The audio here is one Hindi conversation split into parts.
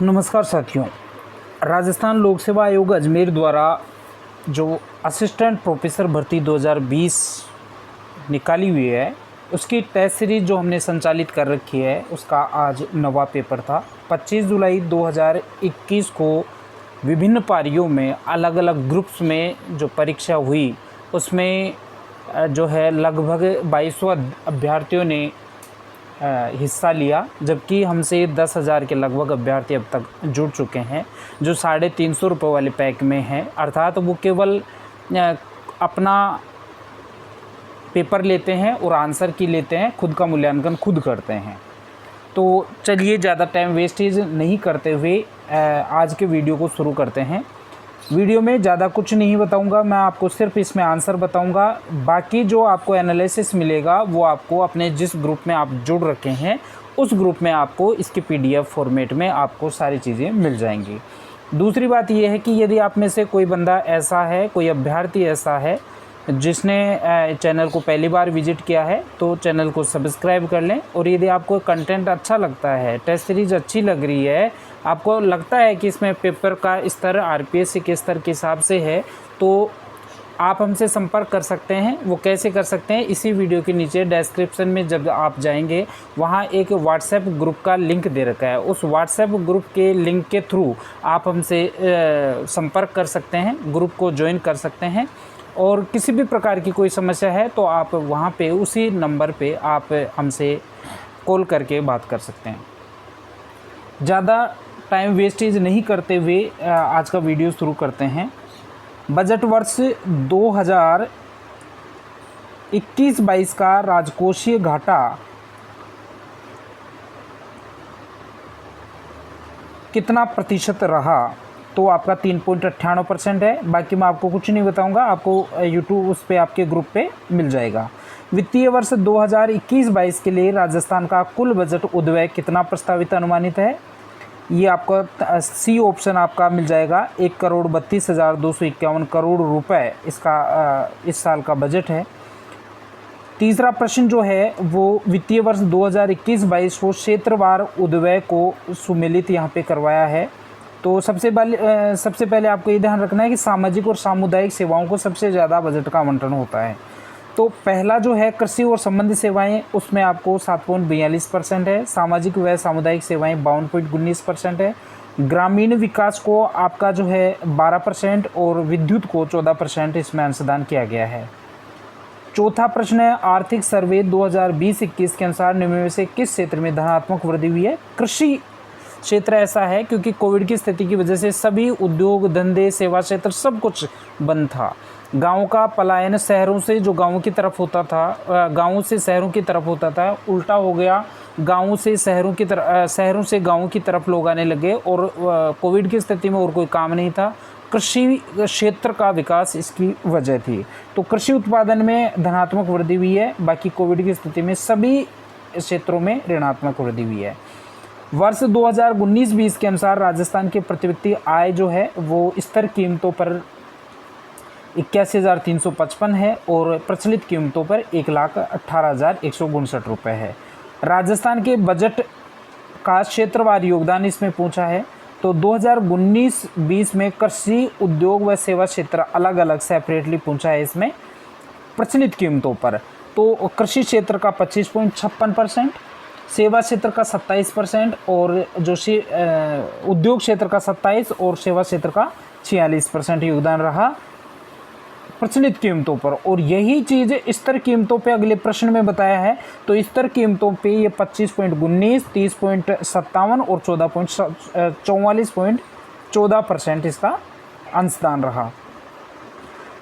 नमस्कार साथियों। राजस्थान लोक सेवा आयोग अजमेर द्वारा जो असिस्टेंट प्रोफेसर भर्ती 2020 निकाली हुई है, उसकी टेस्ट सीरीज जो हमने संचालित कर रखी है, उसका आज नवा पेपर था। 25 जुलाई 2021 को विभिन्न पारियों में अलग अलग ग्रुप्स में जो परीक्षा हुई, उसमें जो है लगभग 2200 अभ्यर्थियों ने हिस्सा लिया, जबकि हमसे 10,000 के लगभग अभ्यर्थी अब तक जुड़ चुके हैं, जो 350 रुपये वाले पैक में हैं। अर्थात वो केवल अपना पेपर लेते हैं और आंसर की लेते हैं, खुद का मूल्यांकन खुद करते हैं। तो चलिए ज़्यादा टाइम वेस्टेज नहीं करते हुए आज के वीडियो को शुरू करते हैं। वीडियो में ज़्यादा कुछ नहीं बताऊंगा, मैं आपको सिर्फ इसमें आंसर बताऊंगा। बाकी जो आपको एनालिसिस मिलेगा वो आपको अपने जिस ग्रुप में आप जुड़ रखे हैं, उस ग्रुप में आपको इसके पीडीएफ फॉर्मेट में आपको सारी चीज़ें मिल जाएंगी। दूसरी बात यह है कि यदि आप में से कोई बंदा ऐसा है, कोई अभ्यर्थी ऐसा है जिसने चैनल को पहली बार विजिट किया है, तो चैनल को सब्सक्राइब कर लें। और यदि आपको कंटेंट अच्छा लगता है, टेस्ट सीरीज अच्छी लग रही है, आपको लगता है कि इसमें पेपर का स्तर आरपीएससी के स्तर के हिसाब से है, तो आप हमसे संपर्क कर सकते हैं। वो कैसे कर सकते हैं, इसी वीडियो के नीचे डिस्क्रिप्शन में जब आप जाएंगे, वहाँ एक व्हाट्सएप ग्रुप का लिंक दे रखा है। उस व्हाट्सएप ग्रुप के लिंक के थ्रू आप हमसे संपर्क कर सकते हैं, ग्रुप को ज्वाइन कर सकते हैं। और किसी भी प्रकार की कोई समस्या है तो आप वहाँ पे उसी नंबर पे आप हमसे कॉल करके बात कर सकते हैं। ज़्यादा टाइम वेस्टेज नहीं करते हुए आज का वीडियो शुरू करते हैं। बजट वर्ष 2021-22 का राजकोषीय घाटा कितना प्रतिशत रहा, तो आपका 3.98% है। बाकी मैं आपको कुछ नहीं बताऊंगा, आपको यूट्यूब उस पे आपके ग्रुप पे मिल जाएगा। वित्तीय वर्ष 2021-22 के लिए राजस्थान का कुल बजट उद्व्यय कितना प्रस्तावित अनुमानित है, ये आपका सी ऑप्शन आपका मिल जाएगा। 1,32,251 करोड़ रुपए इसका इस साल का बजट है। तीसरा प्रश्न जो है वो वित्तीय वर्ष 2021-22 को क्षेत्रवार उद्व्यय को सुमेलित यहाँ पे करवाया है। तो सबसे पहले आपको ये ध्यान रखना है कि सामाजिक और सामुदायिक सेवाओं को सबसे ज़्यादा बजट का आवंटन होता है। तो पहला जो है कृषि और संबंधित सेवाएं, उसमें आपको 7.42% है। सामाजिक व सामुदायिक सेवाएं 52.19% है। ग्रामीण विकास को आपका जो है 12% और विद्युत को 14% इसमें अंशदान किया गया है। चौथा प्रश्न है, आर्थिक सर्वे 2020-21 के अनुसार निम्न में से किस क्षेत्र में धनात्मक वृद्धि हुई है। कृषि क्षेत्र ऐसा है क्योंकि कोविड की स्थिति की वजह से सभी उद्योग धंधे सेवा क्षेत्र सब कुछ बंद था। गाँव का पलायन शहरों से जो गाँव की तरफ होता था, गाँव से शहरों की तरफ होता था, उल्टा हो गया। गाँव से शहरों की तरफ, शहरों से गाँव की तरफ लोग आने लगे और कोविड की स्थिति में और कोई काम नहीं था। कृषि क्षेत्र का विकास इसकी वजह थी। तो कृषि उत्पादन में धनात्मक वृद्धि हुई है। बाकी कोविड की स्थिति में सभी क्षेत्रों में ऋणात्मक वृद्धि हुई है। वर्ष 2019-20 के अनुसार राजस्थान की प्रति व्यक्ति आय जो है वो स्थिर कीमतों पर 81,355 है और प्रचलित कीमतों पर 1,18,159 रुपये है। राजस्थान के बजट का क्षेत्रवार योगदान इसमें पूछा है। तो 2019-20 में कृषि उद्योग व सेवा क्षेत्र अलग अलग सेपरेटली पूछा है इसमें प्रचलित कीमतों पर। तो कृषि क्षेत्र का 25.56%, सेवा क्षेत्र का 27% और जो उद्योग क्षेत्र का 27% और सेवा क्षेत्र का 46% योगदान रहा प्रचलित कीमतों पर। और यही चीज़ स्तर कीमतों पे अगले प्रश्न में बताया है। तो स्तर कीमतों पे ये 25.19, 30.57 और 44.14% इसका अंशदान रहा।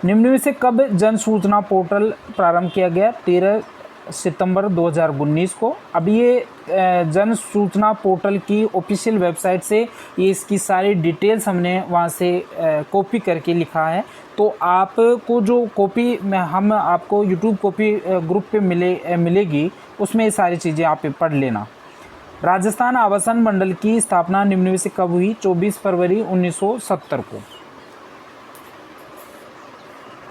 निम्न में से कब जन सूचना पोर्टल प्रारंभ किया गया। 13 सितंबर 2019 को। अब ये जन सूचना पोर्टल की ऑफिशियल वेबसाइट से ये इसकी सारी डिटेल्स हमने वहाँ से कॉपी करके लिखा है। तो आपको जो कॉपी में हम आपको यूट्यूब कॉपी ग्रुप पे मिलेगी, उसमें ये सारी चीज़ें आप पढ़ लेना। राजस्थान आवासन मंडल की स्थापना निम्न में से कब हुई। 24 फरवरी 1970 को।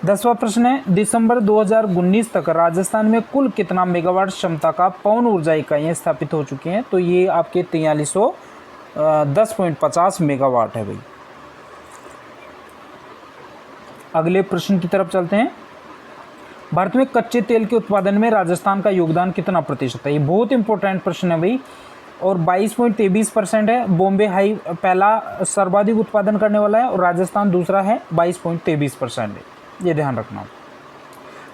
10वां प्रश्न है, दिसंबर 2019 तक राजस्थान में कुल कितना मेगावाट क्षमता का पवन ऊर्जा इकाइयाँ स्थापित हो चुकी हैं। तो ये आपके 10.50 मेगावाट है भाई। अगले प्रश्न की तरफ चलते हैं। भारत में कच्चे तेल के उत्पादन में राजस्थान का योगदान कितना प्रतिशत है? ये बहुत इंपॉर्टेंट प्रश्न है भाई। और 22.23% है। बॉम्बे हाई पहला सर्वाधिक उत्पादन करने वाला है और राजस्थान दूसरा है, 22.23% है, ये ध्यान रखना।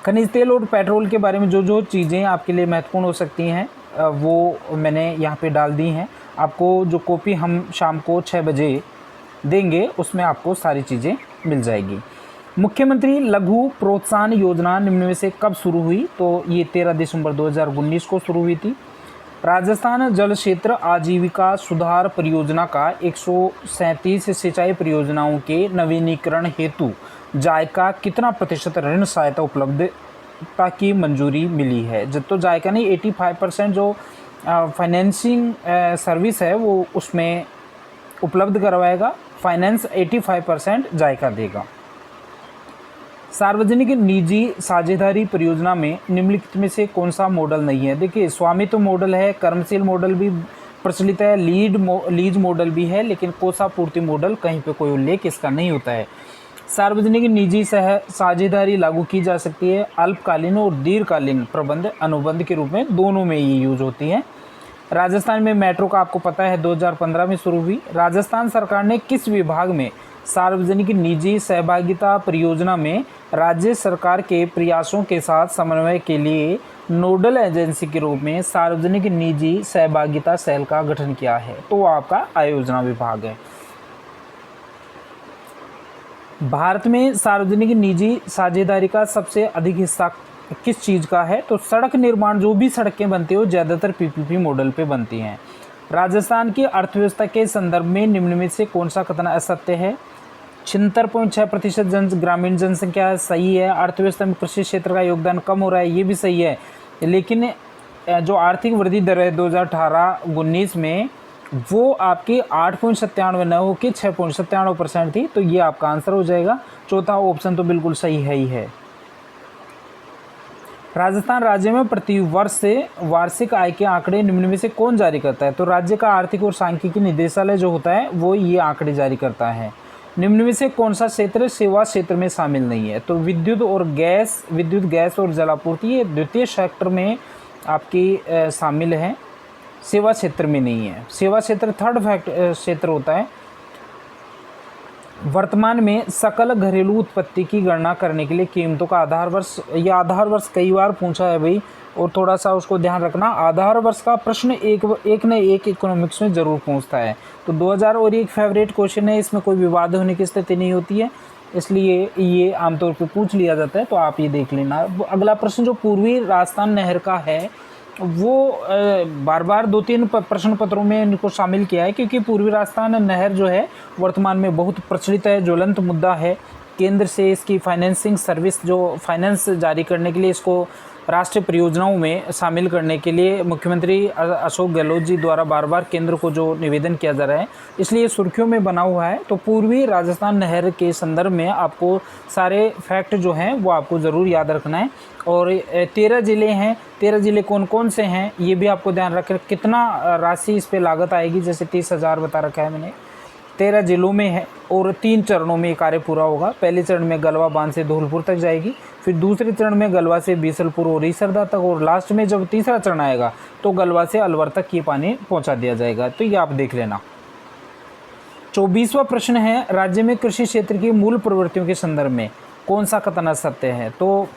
खनिज तेल और पेट्रोल के बारे में जो जो चीज़ें आपके लिए महत्वपूर्ण हो सकती हैं वो मैंने यहाँ पे डाल दी हैं। आपको जो कॉपी हम शाम को 6 बजे देंगे उसमें आपको सारी चीज़ें मिल जाएगी। मुख्यमंत्री लघु प्रोत्साहन योजना निम्न में से कब शुरू हुई? तो ये 13 दिसंबर 2019 को शुरू हुई थी। राजस्थान जल क्षेत्र आजीविका सुधार परियोजना का 137 सिंचाई परियोजनाओं के नवीनीकरण हेतु जायका कितना प्रतिशत ऋण सहायता उपलब्धता की मंजूरी मिली है? जब तो जायका नहीं, 85% जो फाइनेंसिंग सर्विस है वो उसमें उपलब्ध करवाएगा। फाइनेंस 85% जायका देगा। सार्वजनिक निजी साझेदारी परियोजना में निम्नलिखित में से कौन सा मॉडल नहीं है? देखिए, स्वामित्व मॉडल है, कर्मशील मॉडल भी प्रचलित है, लीज मॉडल भी है, लेकिन कोषापूर्ति मॉडल कहीं पे कोई उल्लेख इसका नहीं होता है। सार्वजनिक निजी साझेदारी लागू की जा सकती है अल्पकालीन और दीर्घकालीन प्रबंध अनुबंध के रूप में, दोनों में ये यूज होती है। राजस्थान में मेट्रो का आपको पता है 2015 में शुरू हुई। राजस्थान सरकार ने किस विभाग में सार्वजनिक निजी सहभागिता परियोजना में राज्य सरकार के प्रयासों के साथ समन्वय के लिए नोडल एजेंसी के रूप में सार्वजनिक निजी सहभागिता सेल का गठन किया है? तो आपका आयोजना विभाग है। भारत में सार्वजनिक निजी साझेदारी का सबसे अधिक हिस्सा किस चीज़ का है? तो सड़क निर्माण, जो भी सड़कें बनती हैं वो ज़्यादातर पीपीपी मॉडल पे बनती हैं। राजस्थान की अर्थव्यवस्था के संदर्भ में निम्न में से कौन सा कथन असत्य है? 76.6% ग्रामीण जनसंख्या सही है। अर्थव्यवस्था में कृषि क्षेत्र का योगदान कम हो रहा है, ये भी सही है। लेकिन जो आर्थिक वृद्धि दर है 2018-19 में वो आपकी 8.97 न हो के 6.97% थी, तो ये आपका आंसर हो जाएगा। चौथा ऑप्शन तो बिल्कुल सही है ही है। राजस्थान राज्य में प्रति वर्ष से वार्षिक आय के आंकड़े निम्न में से कौन जारी करता है? तो राज्य का आर्थिक और सांख्यिकी निदेशालय जो होता है वो ये आंकड़े जारी करता है। निम्न में से कौन सा क्षेत्र सेवा क्षेत्र में शामिल नहीं है? तो विद्युत गैस और जलापूर्ति ये द्वितीय सेक्टर में आपकी शामिल है, सेवा क्षेत्र में नहीं है। सेवा क्षेत्र थर्ड क्षेत्र होता है। वर्तमान में सकल घरेलू उत्पत्ति की गणना करने के लिए कीमतों का आधार वर्ष, यह आधार वर्ष कई बार पूछा है भाई, और थोड़ा सा उसको ध्यान रखना। आधार वर्ष का प्रश्न एक न एक इकोनॉमिक्स में ज़रूर पूछता है। तो 2000 और एक फेवरेट क्वेश्चन है, इसमें कोई विवाद होने की स्थिति नहीं होती है, इसलिए ये आमतौर पर पूछ लिया जाता है, तो आप ये देख लेना। अगला प्रश्न जो पूर्वी राजस्थान नहर का है वो बार बार 2-3 प्रश्न पत्रों में इनको शामिल किया है, क्योंकि पूर्वी राजस्थान नहर जो है वर्तमान में बहुत प्रचलित है, ज्वलंत मुद्दा है। केंद्र से इसकी फाइनेंसिंग सर्विस, जो फाइनेंस जारी करने के लिए इसको राष्ट्रीय परियोजनाओं में शामिल करने के लिए मुख्यमंत्री अशोक गहलोत जी द्वारा बार बार केंद्र को जो निवेदन किया जा रहा है, इसलिए सुर्खियों में बना हुआ है। तो पूर्वी राजस्थान नहर के संदर्भ में आपको सारे फैक्ट जो हैं वो आपको ज़रूर याद रखना है। और 13 ज़िले हैं, 13 ज़िले कौन कौन से हैं ये भी आपको ध्यान रखें। कितना राशि इस पर लागत आएगी, जैसे 30,000 बता रखा है मैंने। 13 जिलों में है और 3 चरणों में ये कार्य पूरा होगा। पहले चरण में गलवा बांध से धौलपुर तक जाएगी, फिर दूसरे चरण में गलवा से बीसलपुर और ईसरदा तक, और लास्ट में जब तीसरा चरण आएगा तो गलवा से अलवर तक ये पानी पहुंचा दिया जाएगा। तो ये आप देख लेना। 24वां प्रश्न है, राज्य में कृषि क्षेत्र की मूल प्रवृत्तियों के संदर्भ में कौन सा कथन सत्य है? तो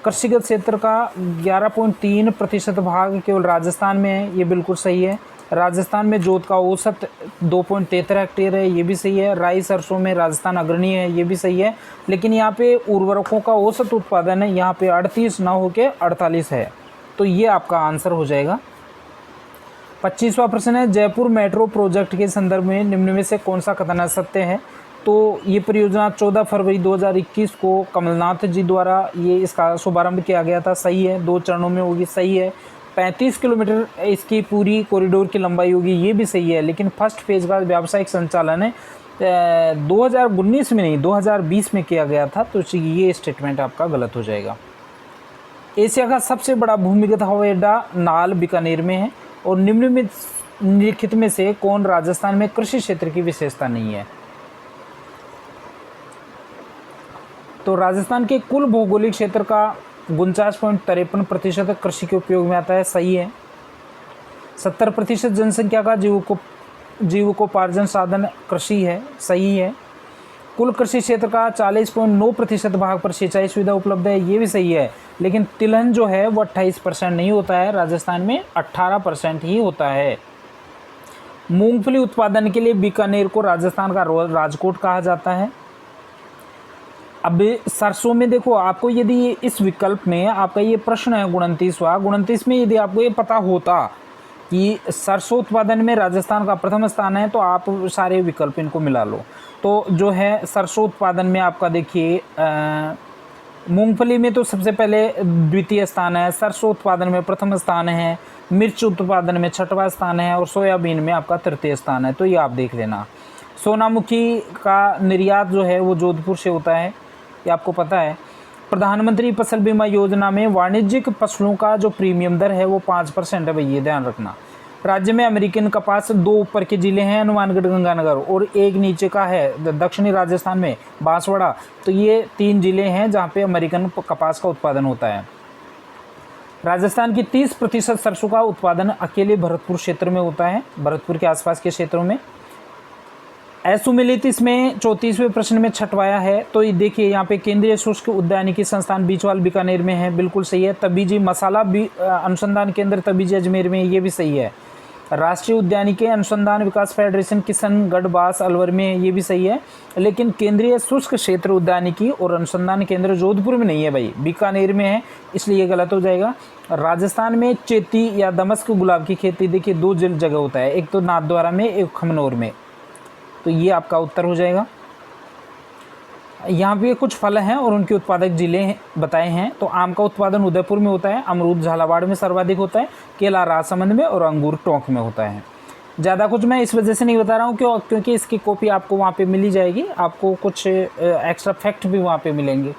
कृषिगत क्षेत्र का 11.3% भाग केवल राजस्थान में है, ये बिल्कुल सही है। राजस्थान में जोत का औसत 2.73 हेक्टेयर है, ये भी सही है। राई सरसों में राजस्थान अग्रणी है, ये भी सही है। लेकिन यहाँ पे उर्वरकों का औसत उत्पादन है यहाँ पे 38 न होकर 48 है, तो ये आपका आंसर हो जाएगा। 25वां प्रश्न है, जयपुर मेट्रो प्रोजेक्ट के संदर्भ में निम्न में से कौन सा कथन सत्य है? तो ये परियोजना 14 फरवरी 2021 को कमलनाथ जी द्वारा ये इसका शुभारंभ किया गया था, सही है। 2 चरणों में होगी, सही है। 35 किलोमीटर इसकी पूरी कॉरिडोर की लंबाई होगी, ये भी सही है। लेकिन फर्स्ट फेज़ का व्यावसायिक संचालन है 2019 में नहीं 2020 में किया गया था, तो ये स्टेटमेंट आपका गलत हो जाएगा। एशिया का सबसे बड़ा भूमिगत हवाई अड्डा नाल बीकानेर में है, और निम्न में निम्नलिखित में से कौन राजस्थान में कृषि क्षेत्र की विशेषता नहीं है? तो राजस्थान के कुल भौगोलिक क्षेत्र का 49.53% कृषि के उपयोग में आता है, सही है। 70% जनसंख्या का जीविकोपार्जन साधन कृषि है, सही है। कुल कृषि क्षेत्र का 40.9% भाग पर सिंचाई सुविधा उपलब्ध है, ये भी सही है। लेकिन तिलहन जो है वो 28% नहीं होता है, राजस्थान में 18% ही होता है। मूंगफली उत्पादन के लिए बीकानेर को राजस्थान का राजकोट कहा जाता है। अब सरसों में देखो, आपको यदि इस विकल्प में आपका ये प्रश्न है 29 में यदि आपको ये पता होता कि सरसों उत्पादन में राजस्थान का प्रथम स्थान है, तो आप सारे विकल्प इनको मिला लो। तो जो है सरसों उत्पादन में आपका देखिए मूंगफली में तो सबसे पहले द्वितीय स्थान है, सरसों उत्पादन में प्रथम स्थान है, मिर्च उत्पादन में छठवां स्थान है और सोयाबीन में आपका तृतीय स्थान है। तो ये आप देख लेना। सोनामुखी का निर्यात जो है वो जोधपुर से होता है, ये आपको पता है। प्रधानमंत्री फसल बीमा योजना में वाणिज्यिक फसलों का जो प्रीमियम दर है वो 5% है, भाई ये ध्यान रखना। राज्य में अमेरिकन कपास 2 ऊपर के जिले हैं, हनुमानगढ़, गंगानगर, और 1 नीचे का है दक्षिणी राजस्थान में बांसवाड़ा। तो ये 3 जिले हैं जहाँ पे अमेरिकन कपास का उत्पादन होता है। राजस्थान की 30% सरसों का उत्पादन अकेले भरतपुर क्षेत्र में होता है, भरतपुर के आसपास के क्षेत्रों में। असुमेलित इसमें 34वें प्रश्न में छटवाया है। तो ये देखिए यहाँ पे केंद्रीय शुष्क उद्यानिकी संस्थान बीचवाल बीकानेर में है, बिल्कुल सही है। तबीजी मसाला अनुसंधान केंद्र तबीजी अजमेर में, ये भी सही है। राष्ट्रीय उद्यानिकी अनुसंधान विकास फेडरेशन किशनगढ़ बास अलवर में, ये भी सही है। लेकिन केंद्रीय शुष्क क्षेत्र उद्यानिकी और अनुसंधान केंद्र जोधपुर में नहीं है भाई, बीकानेर में है, इसलिए ये गलत हो जाएगा। राजस्थान में चेती या दमस्क गुलाब की खेती देखिए 2 जगह होता है, एक तो नाथद्वारा में, एक खमनौर में। तो ये आपका उत्तर हो जाएगा। यहाँ पे कुछ फल हैं और उनके उत्पादक जिले बताए हैं। तो आम का उत्पादन उदयपुर में होता है, अमरूद झालावाड़ में सर्वाधिक होता है, केला राजसमंद में और अंगूर टोंक में होता है। ज़्यादा कुछ मैं इस वजह से नहीं बता रहा हूँ क्योंकि इसकी कॉपी आपको वहाँ पे मिली जाएगी, आपको कुछ एक्स्ट्रा फैक्ट भी वहाँ पे मिलेंगे।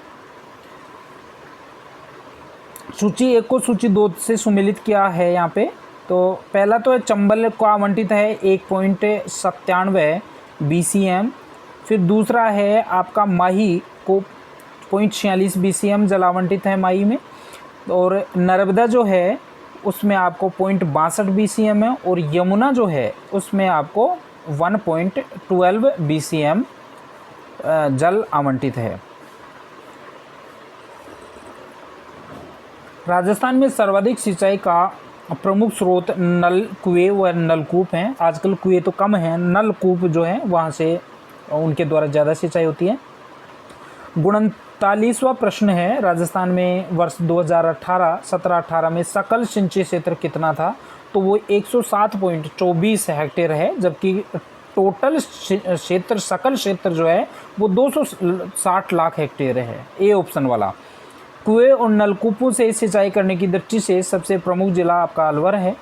सूची 1 को सूची 2 से सुमेलित किया है यहाँ पे। तो पहला तो चंबल को आवंटित है 1.97 BCM। फिर दूसरा है आपका माही को 0.46 BCM जल आवंटित है माही में। और नर्मदा जो है उसमें आपको 0.62 BCM है, और यमुना जो है उसमें आपको 1.12 BCM जल आवंटित है। राजस्थान में सर्वाधिक सिंचाई का प्रमुख स्रोत नल कुएं व नलकूप हैं। आजकल कुएं तो कम हैं, नलकूप जो है वहाँ से उनके द्वारा ज़्यादा सिंचाई होती है। 39वां प्रश्न है, राजस्थान में वर्ष 2017-18 में सकल सिंचित क्षेत्र कितना था? तो वो 107.24 हेक्टेयर है, जबकि टोटल क्षेत्र सकल क्षेत्र जो है वो 260 लाख हेक्टेयर है, ए ऑप्शन वाला। कुएं और नलकूपों से सिंचाई करने की दृष्टि से सबसे प्रमुख जिला आपका अलवर है।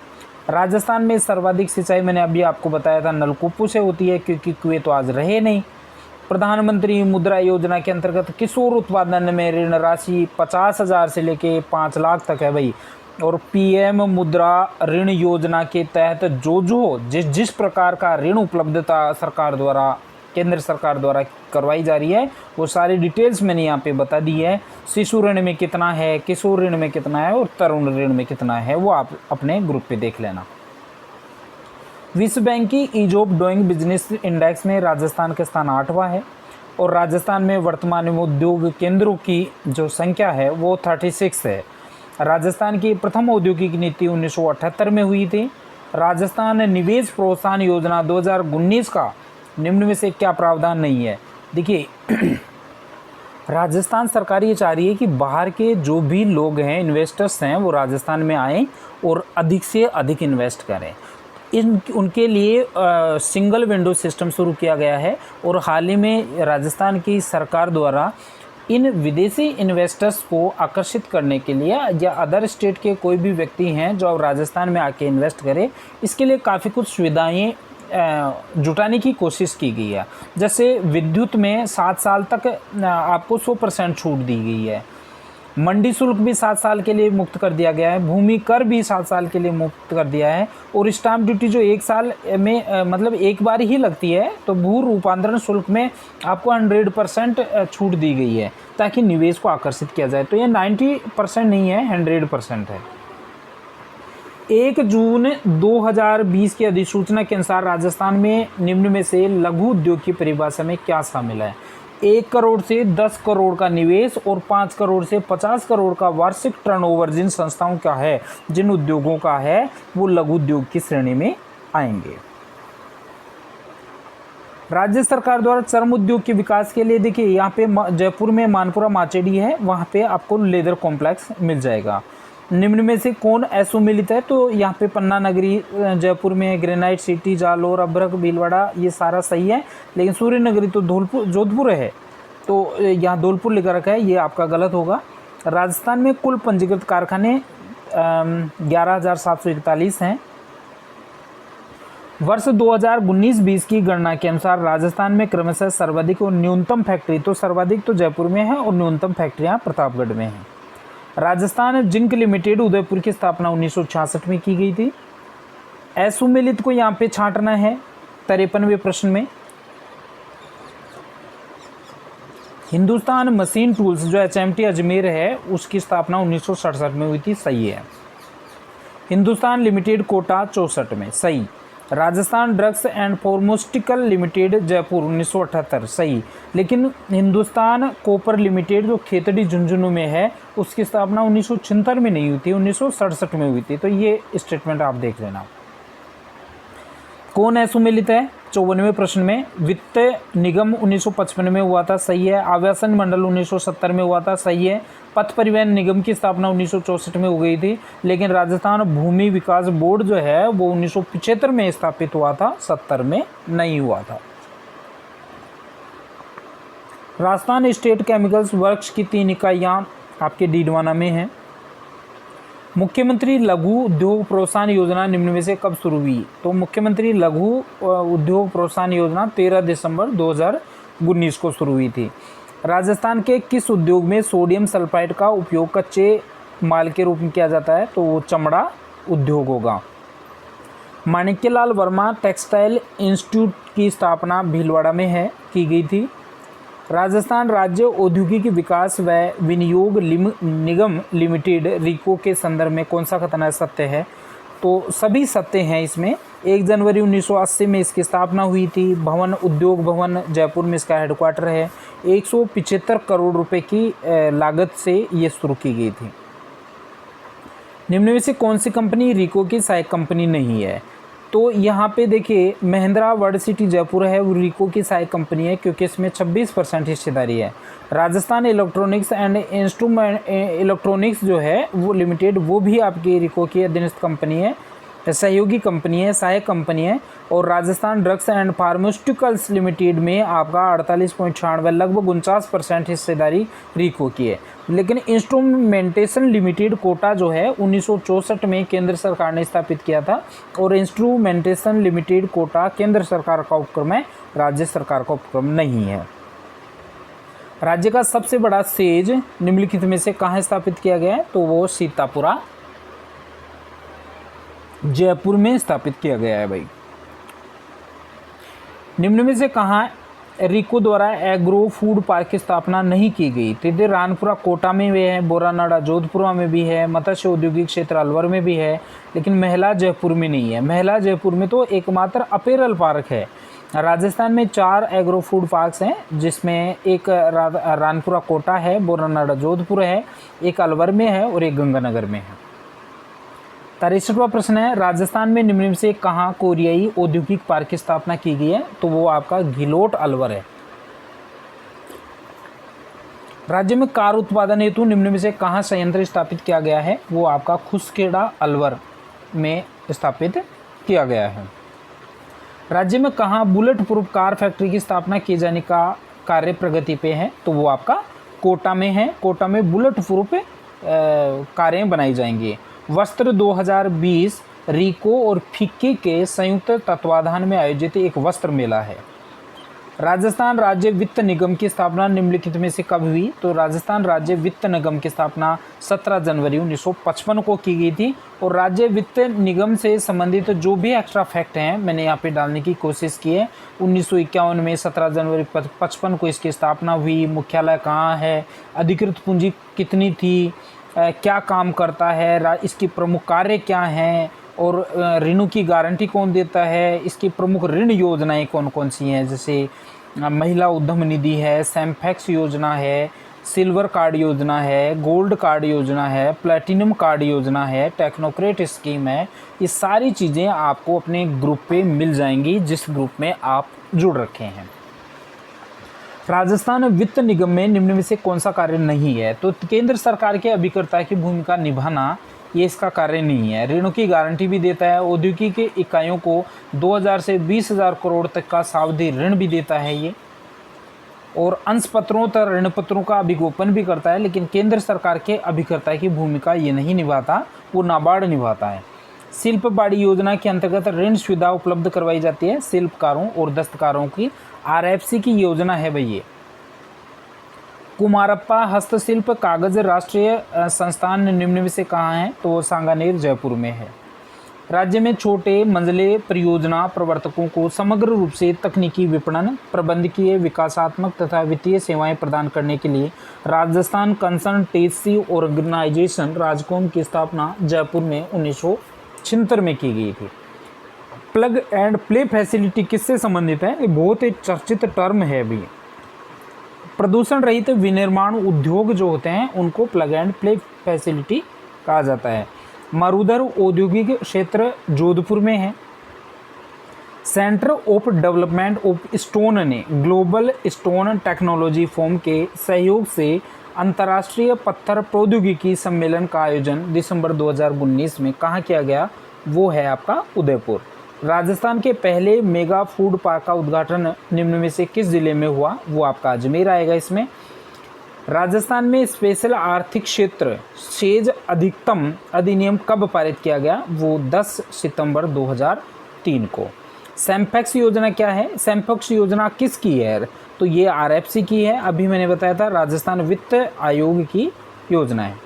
राजस्थान में सर्वाधिक सिंचाई मैंने अभी आपको बताया था नलकूपों से होती है, क्योंकि कुएं तो आज रहे नहीं। प्रधानमंत्री मुद्रा योजना के अंतर्गत किशोर उत्पादन में ऋण राशि 50,000 से लेके 5 लाख तक है भाई। और पीएम मुद्रा ऋण योजना के तहत जिस प्रकार का ऋण उपलब्धता सरकार द्वारा, केंद्र सरकार द्वारा करवाई जा रही है, वो सारी डिटेल्स मैंने यहाँ पे बता दी है। शिशु ऋण में कितना है, किशोर ऋण में कितना है और तरुण ऋण में कितना है, वो आप अपने ग्रुप पे देख लेना। विश्व बैंक की ease of doing business index में राजस्थान का स्थान 8वां है। और राजस्थान में वर्तमान में उद्योग केंद्रों की जो संख्या है वो 36 है। राजस्थान की प्रथम औद्योगिक नीति 1978 में हुई थी। राजस्थान निवेश प्रोत्साहन योजना 2019 का निम्न में से क्या प्रावधान नहीं है? देखिए राजस्थान सरकार ये चाह रही है कि बाहर के जो भी लोग हैं, इन्वेस्टर्स हैं, वो राजस्थान में आएँ और अधिक से अधिक इन्वेस्ट करें। उनके लिए सिंगल विंडो सिस्टम शुरू किया गया है। और हाल ही में राजस्थान की सरकार द्वारा इन विदेशी इन्वेस्टर्स को आकर्षित करने के लिए या अदर स्टेट के कोई भी व्यक्ति हैं जो अब राजस्थान में आके इन्वेस्ट करें, इसके लिए काफ़ी कुछ सुविधाएं जुटाने की कोशिश की गई है। जैसे विद्युत में 7 साल तक आपको 100% छूट दी गई है। मंडी शुल्क भी 7 साल के लिए मुक्त कर दिया गया है, भूमि कर भी 7 साल के लिए मुक्त कर दिया है, और स्टाम्प ड्यूटी जो 1 साल में मतलब एक बार ही लगती है, तो भू रूपांतरण शुल्क में आपको 100% छूट दी गई है ताकि निवेश को आकर्षित किया जाए। तो ये 90% नहीं है, 100% है। 1 जून 2020 की अधिसूचना के अनुसार राजस्थान में निम्न में से लघु उद्योग की परिभाषा में क्या शामिल है? 1 करोड़ से 10 करोड़ का निवेश और 5 करोड़ से 50 करोड़ का वार्षिक टर्नओवर जिन संस्थाओं का है, जिन उद्योगों का है, वो लघु उद्योग की श्रेणी में आएंगे। राज्य सरकार द्वारा चर्म उद्योग के विकास के लिए देखिए यहाँ पे जयपुर में मानपुरा माचेडी है, वहाँ पे आपको लेदर कॉम्प्लेक्स मिल जाएगा। निम्न में से कौन असुमिलित है? तो यहाँ पे पन्ना नगरी जयपुर में, ग्रेनाइट सिटी, जालोर, अभ्रक, भीलवाड़ा, ये सारा सही है, लेकिन सूर्य नगरी तो जोधपुर है, तो यहाँ धौलपुर लिखा रखा है, ये आपका गलत होगा। राजस्थान में कुल पंजीकृत कारखाने 11,741 हैं। वर्ष 2019-20 की गणना के अनुसार राजस्थान में क्रमशः सर्वाधिक और न्यूनतम फैक्ट्री, तो सर्वाधिक तो जयपुर में है और न्यूनतम फैक्ट्रियाँ प्रतापगढ़ में हैं। राजस्थान जिंक लिमिटेड उदयपुर की स्थापना 1966 में की गई थी। असुमिलित को यहाँ पे छांटना है 53वें प्रश्न में। हिंदुस्तान मशीन टूल्स जो HMT अजमेर है, उसकी स्थापना 1967 में हुई थी, सही है। हिंदुस्तान लिमिटेड कोटा 64 में, सही। Rajasthan drugs and pharmaceutical limited Jaipur 1978, सही। लेकिन हिंदुस्तान कॉपर लिमिटेड जो खेतड़ी झुंझुनू में है, उसकी स्थापना 1976 में नहीं हुई थी, 1967 में हुई थी। तो ये स्टेटमेंट आप देख लेना। कौन असुमिलित है? 54वें प्रश्न में। वित्त निगम 1955 में हुआ था, सही है। आवासन मंडल 1970 में हुआ था, सही है। पथ परिवहन निगम की स्थापना 1964 में हो गई थी, लेकिन राजस्थान भूमि विकास बोर्ड जो है वो 1975 में स्थापित हुआ था, 70 में नहीं हुआ था। राजस्थान स्टेट केमिकल्स वर्क्स की 3 इकाइयाँ आपके डीडवाना में हैं। मुख्यमंत्री लघु उद्योग प्रोत्साहन योजना निम्न में से कब शुरू हुई? तो मुख्यमंत्री लघु उद्योग प्रोत्साहन योजना 13 दिसंबर 2019 को शुरू हुई थी। राजस्थान के किस उद्योग में सोडियम सल्फाइड का उपयोग कच्चे माल के रूप में किया जाता है? तो वो चमड़ा उद्योग होगा। माणिक्यलाल वर्मा टेक्सटाइल इंस्टीट्यूट की स्थापना भीलवाड़ा में की गई थी। राजस्थान राज्य औद्योगिक विकास व विनियोग निगम लिमिटेड रिको के संदर्भ में कौन सा कथन सत्य है? तो सभी सत्य हैं इसमें। 1 जनवरी 1980 में इसकी स्थापना हुई थी। भवन उद्योग भवन जयपुर में इसका हेडक्वार्टर है। 175 करोड़ रुपए की लागत से ये शुरू की गई थी। निम्न में से कौन सी कंपनी रिको की सहायक कंपनी नहीं है? तो यहाँ पे देखिए महिंद्रा वर्ल्ड सिटी जयपुर है, वो रिको की सहायक कंपनी है क्योंकि इसमें 26% हिस्सेदारी है। Rajasthan electronics and instrument electronics जो है वो लिमिटेड, वो भी आपकी रिको की अधीनस्थ कंपनी है, सहयोगी कंपनी है, सहायक कंपनी है। और Rajasthan drugs and pharmaceuticals limited में आपका 48.96 लगभग 49% हिस्सेदारी रिको की है। लेकिन इंस्ट्रूमेंटेशन लिमिटेड कोटा जो है 1964 में केंद्र सरकार ने स्थापित किया था, और इंस्ट्रूमेंटेशन लिमिटेड कोटा केंद्र सरकार का उपक्रम है, राज्य सरकार का उपक्रम नहीं है। राज्य का सबसे बड़ा सेज निम्नलिखित में से कहाँ स्थापित किया गया है? तो वो सीतापुरा जयपुर में स्थापित किया गया है भाई। निम्न में से कहाँ रिको द्वारा एग्रो फूड पार्क की स्थापना नहीं की गई? तो इधर रानपुरा कोटा में भी है, बोरानाड़ा जोधपुरा में भी है, मत्स्य औद्योगिक क्षेत्र अलवर में भी है, लेकिन महिला जयपुर में नहीं है। महिला जयपुर में तो एकमात्र अपेरल पार्क है। राजस्थान में 4 एग्रो फूड पार्क्स हैं, जिसमें एक रानपुरा कोटा है, बोरानाड़ा जोधपुर है, एक अलवर में है और एक गंगानगर में है। 63वां प्रश्न है, राजस्थान में निम्न में से कहाँ कोरियाई औद्योगिक पार्क की स्थापना की गई है? तो वो आपका घिलोट अलवर है। राज्य में कार उत्पादन हेतु निम्न में से कहाँ संयंत्र स्थापित किया गया है? वो आपका खुसखेड़ा अलवर में स्थापित किया गया है। राज्य में कहाँ बुलेट प्रूफ कार फैक्ट्री की स्थापना किए जाने का कार्य प्रगति पे है? तो वो आपका कोटा में है। कोटा में बुलेट प्रूफ कारें बनाई जाएंगी। वस्त्र 2020 रिको और फिक्की के संयुक्त तत्वाधान में आयोजित एक वस्त्र मेला है। राजस्थान राज्य वित्त निगम की स्थापना निम्नलिखित में से कब हुई? तो राजस्थान राज्य वित्त निगम की स्थापना 17 जनवरी 1955 को की गई थी। और राज्य वित्त निगम से संबंधित जो भी एक्स्ट्रा फैक्ट हैं मैंने यहाँ पे डालने की कोशिश की है। 1951 में 17 जनवरी 55 को इसकी स्थापना हुई। मुख्यालय कहाँ है, अधिकृत पूंजी कितनी थी, क्या काम करता है, इसकी प्रमुख कार्य क्या हैं, और ऋणों की गारंटी कौन देता है, इसकी प्रमुख ऋण योजनाएं कौन कौन सी हैं, जैसे महिला उद्यम निधि है, सैम्फेक्स योजना है, सिल्वर कार्ड योजना है, गोल्ड कार्ड योजना है, प्लैटिनम कार्ड योजना है, टेक्नोक्रेट स्कीम है। ये सारी चीज़ें आपको अपने ग्रुप पे मिल जाएंगी जिस ग्रुप में आप जुड़ रखे हैं। राजस्थान वित्त निगम में निम्न में से कौन सा कार्य नहीं है? तो केंद्र सरकार के अभिकर्ता की भूमिका निभाना ये इसका कार्य नहीं है। ऋणों की गारंटी भी देता है, औद्योगिक इकाइयों को 2000 से 20,000 करोड़ तक का सावधि ऋण भी देता है ये, और अंश पत्रों तथा ऋण पत्रों का अभिगोपन भी करता है। लेकिन केंद्र सरकार के अभिकर्ता की भूमिका ये नहीं निभाता, वो नाबार्ड निभाता है। शिल्प बाड़ी योजना के अंतर्गत ऋण सुविधा उपलब्ध करवाई जाती है शिल्पकारों और दस्तकारों की। RFC की योजना है भाई ये। कुमारप्पा हस्तशिल्प कागज राष्ट्रीय संस्थान निम्न में से कहाँ है? तो वो सांगानेर जयपुर में है। राज्य में छोटे मंजिले परियोजना प्रवर्तकों को समग्र रूप से तकनीकी विपणन, प्रबंधकीय, विकासात्मक तथा वित्तीय सेवाएं प्रदान करने के लिए राजस्थान कंसल्टेंसी ऑर्गेनाइजेशन राजकॉम की स्थापना जयपुर में 1976 में की गई थी। प्लग एंड प्ले फैसिलिटी किससे संबंधित है? ये बहुत ही चर्चित टर्म है भी। प्रदूषण रहित विनिर्माण उद्योग जो होते हैं उनको प्लग एंड प्ले फैसिलिटी कहा जाता है। मरुधर औद्योगिक क्षेत्र जोधपुर में है। Centre of development of stone ने ग्लोबल स्टोन टेक्नोलॉजी फोरम के सहयोग से अंतर्राष्ट्रीय पत्थर प्रौद्योगिकी सम्मेलन का आयोजन दिसंबर 2019 में कहाँ किया गया? वो है आपका उदयपुर। राजस्थान के पहले मेगा फूड पार्क का उद्घाटन निम्न में से किस जिले में हुआ? वो आपका अजमेर आएगा इसमें। राजस्थान में स्पेशल आर्थिक क्षेत्र सेज अधिकतम अधिनियम कब पारित किया गया? वो 10 सितंबर 2003 को। सैम्फेक्स योजना क्या है? सैम्फेक्स योजना किसकी है? तो ये RFC की है। अभी मैंने बताया था राजस्थान वित्त आयोग की योजना है।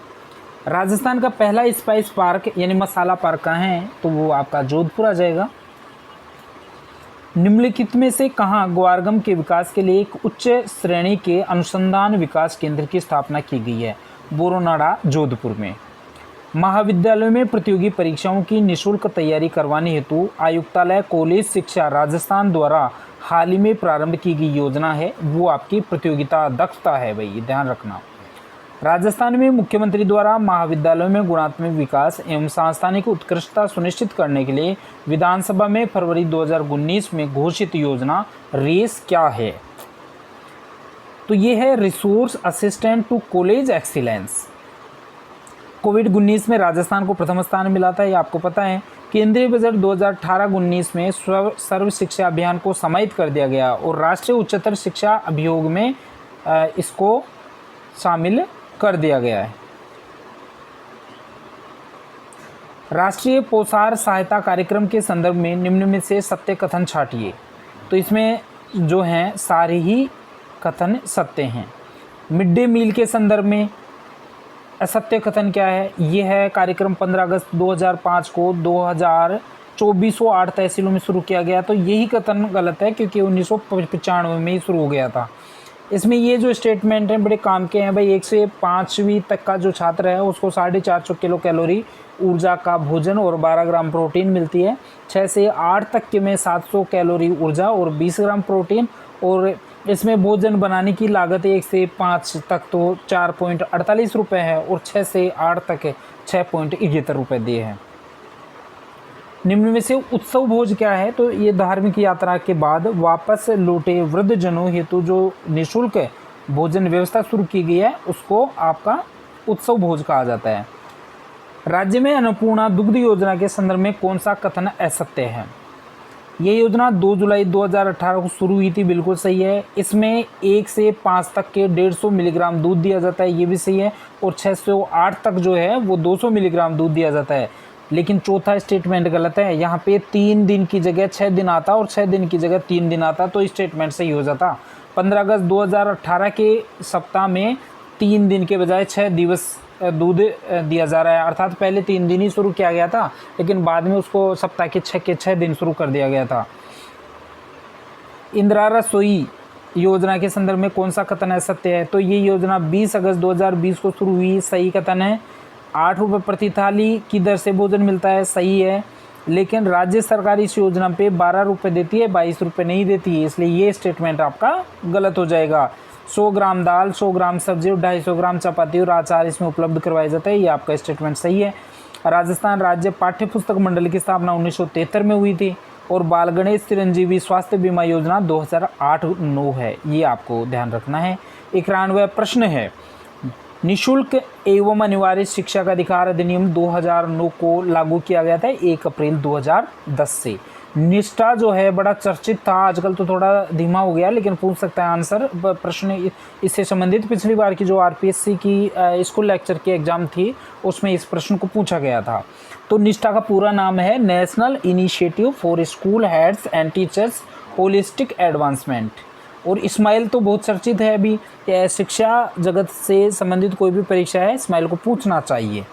राजस्थान का पहला स्पाइस पार्क यानी मसाला पार्क कहाँ है? तो वो आपका जोधपुर आ जाएगा। निम्नलिखित में से कहाँ ग्वारगम के विकास के लिए एक उच्च श्रेणी के अनुसंधान विकास केंद्र की स्थापना की गई है? बोरोनाडा जोधपुर में। महाविद्यालयों में प्रतियोगी परीक्षाओं की निःशुल्क तैयारी करवाने हेतु आयुक्तालय कॉलेज शिक्षा राजस्थान द्वारा हाल ही में प्रारंभ की गई योजना है, वो आपकी प्रतियोगिता दक्षता है भाई, ध्यान रखना। राजस्थान में मुख्यमंत्री द्वारा महाविद्यालयों में गुणात्मक विकास एवं सांस्थानिक उत्कृष्टता सुनिश्चित करने के लिए विधानसभा में फरवरी 2019 में घोषित योजना रेस क्या है? तो ये है resource assistant to college excellence. कोविड-19 में राजस्थान को प्रथम स्थान मिला था, ये आपको पता है। केंद्रीय बजट 2018-19 में सर्व शिक्षा अभियान को समाहित कर दिया गया और राष्ट्रीय उच्चतर शिक्षा अभियोग में इसको शामिल कर दिया गया है। राष्ट्रीय पोषाहार सहायता कार्यक्रम के संदर्भ में निम्न में से सत्य कथन छांटिए। तो इसमें जो हैं सारे ही कथन सत्य हैं। मिड डे मील के संदर्भ में असत्य कथन क्या है? ये है कार्यक्रम 15 अगस्त 2005 को 2408 तहसीलों में शुरू किया गया। तो यही कथन गलत है क्योंकि 1995 में ही शुरू हो गया था। इसमें ये जो स्टेटमेंट हैं बड़े काम के हैं भाई। 1 से 5वीं तक का जो छात्र है उसको 450 किलो कैलोरी ऊर्जा का भोजन और 12 ग्राम प्रोटीन मिलती है। 6 से 8 तक के में 700 कैलोरी ऊर्जा और 20 ग्राम प्रोटीन, और इसमें भोजन बनाने की लागत 1 से 5 तक तो 4.48 रुपये है और 6 से 8 तक 6.71 रुपये दिए हैं। निम्न में से उत्सव भोज क्या है? तो ये धार्मिक यात्रा के बाद वापस लौटे वृद्धजनों हेतु जो निःशुल्क भोजन व्यवस्था शुरू की गई है उसको आपका उत्सव भोज कहा जाता है। राज्य में अन्नपूर्णा दुग्ध योजना के संदर्भ में कौन सा कथन असत्य है? ये योजना 2 जुलाई 2018 को शुरू हुई थी, बिल्कुल सही है। इसमें 1 से 5 तक के 150 मिलीग्राम दूध दिया जाता है, ये भी सही है। और 6 से 8 तक जो है वो 200 मिलीग्राम दूध दिया जाता है। लेकिन चौथा स्टेटमेंट गलत है। यहाँ पे 3 दिन की जगह 6 दिन आता और 6 दिन की जगह 3 दिन आता तो स्टेटमेंट सही हो जाता। 15 अगस्त 2018 के सप्ताह में 3 दिन के बजाय 6 दिवस दूध दिया जा रहा है, अर्थात पहले 3 दिन ही शुरू किया गया था, लेकिन बाद में उसको सप्ताह के 6 दिन शुरू कर दिया गया था। इंदिरा रसोई योजना के संदर्भ में कौन सा कथन है सत्य है? तो ये योजना 20 अगस्त 2020 को शुरू हुई, सही कथन है। 8 रुपये प्रति थाली की दर से भोजन मिलता है, सही है। लेकिन राज्य सरकार इस योजना पे 12 रुपये देती है, 22 रुपये नहीं देती है, इसलिए ये स्टेटमेंट आपका गलत हो जाएगा। 100 ग्राम दाल, 100 ग्राम सब्जी और 250 ग्राम चपाती और अचार इसमें उपलब्ध करवाया जाता है, ये आपका स्टेटमेंट सही है। राजस्थान राज्य पाठ्य पुस्तक मंडल की स्थापना 1973 में हुई थी और बाल गणेश चिरंजीवी स्वास्थ्य बीमा योजना 2008-9 है, ये आपको ध्यान रखना है। 91वां प्रश्न है, निःशुल्क एवं अनिवार्य शिक्षा का अधिकार अधिनियम 2009 को लागू किया गया था 1 अप्रैल 2010 से। निष्ठा जो है बड़ा चर्चित था, आजकल तो थोड़ा धीमा हो गया, लेकिन पूछ सकता है आंसर प्रश्न इससे संबंधित। पिछली बार की जो आरपीएससी की स्कूल लेक्चर की एग्जाम थी उसमें इस प्रश्न को पूछा गया था। तो निष्ठा का पूरा नाम है national initiative for school heads and teachers holistic advancement. और इस्माइल तो बहुत चर्चित है अभी, शिक्षा जगत से संबंधित कोई भी परीक्षा है इस्माइल को पूछना चाहिए,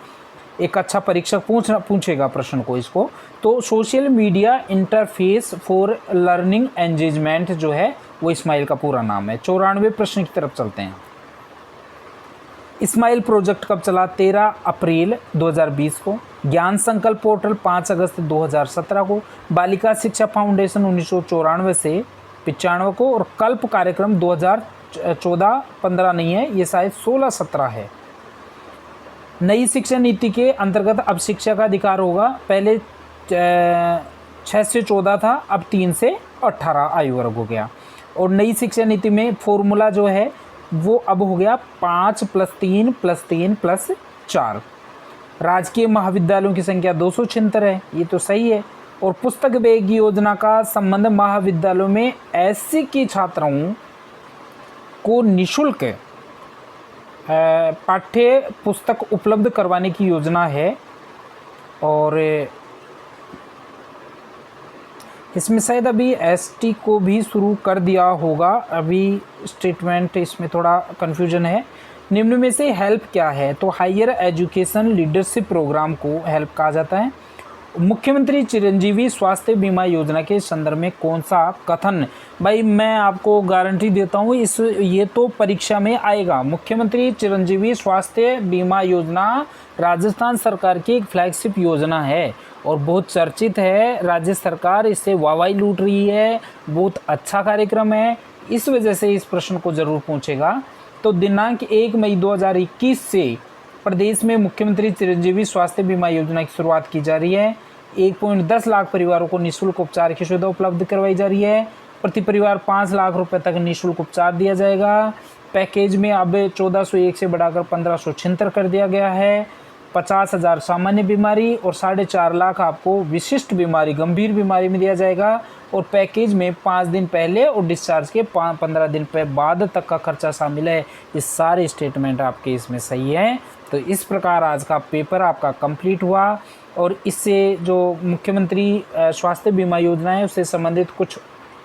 एक अच्छा परीक्षक पूछेगा प्रश्न को इसको। तो social media interface for learning engagement जो है वो इस्माइल का पूरा नाम है। 94वें प्रश्न की तरफ चलते हैं। इस्माइल प्रोजेक्ट कब चला? 13 अप्रैल 2020 को। ज्ञान संकल्प पोर्टल 5 अगस्त 2017 को। बालिका शिक्षा फाउंडेशन 1994 से 95 को। और कल्प कार्यक्रम 2014-15 नहीं है, ये शायद 16-17 है। नई शिक्षा नीति के अंतर्गत अब शिक्षा का अधिकार होगा, पहले 6 से 14 था, अब 3 से 18 आयु वर्ग हो गया। और नई शिक्षा नीति में फॉर्मूला जो है वो अब हो गया 5 + 3 + 3 + 4। राजकीय महाविद्यालयों की संख्या 276 है, ये तो सही है। और पुस्तक बैग योजना का संबंध महाविद्यालयों में एससी की छात्राओं को निःशुल्क पाठ्य पुस्तक उपलब्ध करवाने की योजना है। और इसमें शायद अभी एसटी को भी शुरू कर दिया होगा, अभी स्टेटमेंट इसमें थोड़ा कन्फ्यूजन है। निम्न में से हेल्प क्या है? तो हायर एजुकेशन लीडरशिप प्रोग्राम को हेल्प कहा जाता है। मुख्यमंत्री चिरंजीवी स्वास्थ्य बीमा योजना के संदर्भ में कौन सा कथन? भाई मैं आपको गारंटी देता हूँ ये तो परीक्षा में आएगा। मुख्यमंत्री चिरंजीवी स्वास्थ्य बीमा योजना राजस्थान सरकार की एक फ्लैगशिप योजना है और बहुत चर्चित है। राज्य सरकार इससे वाहवाही लूट रही है, बहुत अच्छा कार्यक्रम है, इस वजह से इस प्रश्न को जरूर पूछेगा। तो दिनांक 1 मई 2021 से प्रदेश में मुख्यमंत्री चिरंजीवी स्वास्थ्य बीमा योजना की शुरुआत की जा रही है। 1.10 लाख परिवारों को निःशुल्क उपचार की सुविधा उपलब्ध करवाई जा रही है। प्रति परिवार 5 लाख रुपए तक निःशुल्क उपचार दिया जाएगा। पैकेज में अब 1401 से बढ़ाकर 1576 कर दिया गया है। 50,000 सामान्य बीमारी और 4.5 लाख आपको विशिष्ट बीमारी गंभीर बीमारी में दिया जाएगा। और पैकेज में 5 दिन पहले और डिस्चार्ज के 15 दिन बाद तक का खर्चा शामिल है। ये सारे स्टेटमेंट आपके इसमें सही है। तो इस प्रकार आज का पेपर आपका कंप्लीट हुआ और इससे जो मुख्यमंत्री स्वास्थ्य बीमा योजना है उससे संबंधित कुछ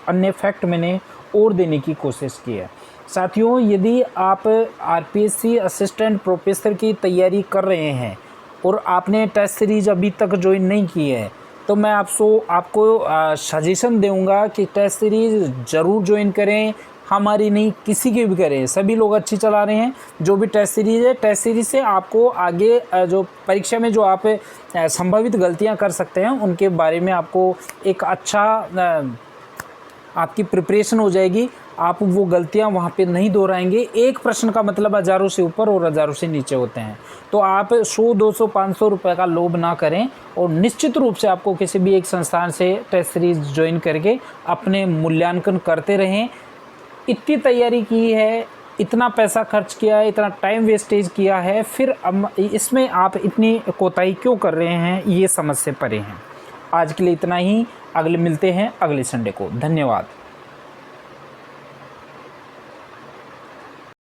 अन्य फैक्ट मैंने और देने की कोशिश की है। साथियों, यदि आप आरपीएससी असिस्टेंट प्रोफेसर की तैयारी कर रहे हैं और आपने टेस्ट सीरीज अभी तक ज्वाइन नहीं की है तो मैं आपको सजेशन दूंगा कि टेस्ट सीरीज ज़रूर ज्वाइन करें। हमारी नहीं, किसी की भी करें, सभी लोग अच्छी चला रहे हैं। जो भी टेस्ट सीरीज़ है, टेस्ट सीरीज़ से आपको आगे जो परीक्षा में जो आप संभावित गलतियां कर सकते हैं उनके बारे में आपको एक अच्छा आपकी प्रिपरेशन हो जाएगी। आप वो गलतियां वहाँ पे नहीं दोहराएंगे। एक प्रश्न का मतलब हज़ारों से ऊपर और हज़ारों से नीचे होते हैं, तो आप 100, 200, 500 रुपये का लोभ ना करें और निश्चित रूप से आपको किसी भी एक संस्थान से टेस्ट सीरीज ज्वाइन करके अपने मूल्यांकन करते रहें। इतनी तैयारी की है, इतना पैसा खर्च किया है, इतना टाइम वेस्टेज किया है, फिर अब इसमें आप इतनी कोताही क्यों कर रहे हैं, ये समझ से परे हैं। आज के लिए इतना ही, अगले मिलते हैं अगले संडे को। धन्यवाद।